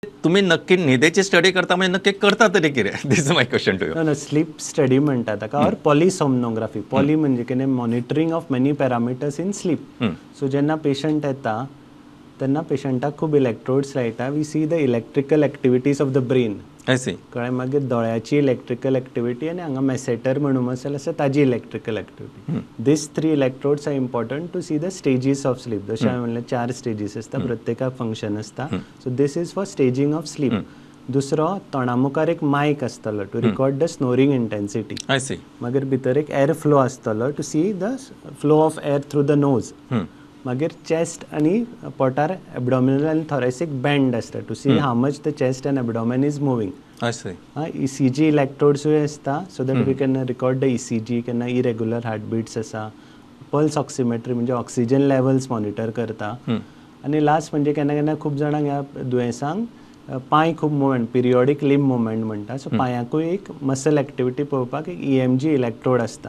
तुम्ही नक्की न्हिदेची स्टडी करता म्हणजे नक्की करता तरी कितें? This is my question to you. ना स्लीप स्टडी म्हणटा ताका ऑर पॉलिसॉम्नोग्राफी. पॉली म्हणजे कितें monitoring of many parameters in sleep. So जेन्ना पेशंट येता तेन्ना पेशंटाक खूब इलेक्ट्रोड्स लायता. We see the electrical activities of the brain. I see. कळ्ळें. मागीर दोळ्याची इलेक्ट्रिकल एक्टिविटी आनी हांगा मॅसेटर म्हणून मसल आसा ताजी electrical activity. These 3 electrodes are important to see the stages of sleep. जशें हांवें म्हणलें 4 स्टेजीस आसता, प्रत्येकाक फंक्शन आसता. So this is for staging of sleep. दुसरो तोंडा मुखार एक मायक आसतलो to record the snoring intensity. I see. मागीर भितर एक एअर फ्लो आसतलो to see the flow of air through the nose. मागीर चेस्ट आनी पोटार एबडॉमिनल आनी थोरेसीक बँड आसता to see how much the chest and abdomen is moving. I see. ECG इलेक्ट्रोड्सूय आसता so that we can record the ECG. केन्ना irregular heartbeats आसा. Pulse ऑक्सिमेट्री म्हणजे ऑक्सिजन लेवल्स मॉनिटर करता. आनी लास्ट म्हणजे केन्ना केन्ना खूब जाणांक ह्या दुयेंसांक पांय खूब मुवमेंट, पिरियोडीक लिंब मुवमेंट म्हणटा. सो पांयाकूय एक मसल एक्टिविटी पळोवपाक एक EMG इलेक्ट्रोड आसता.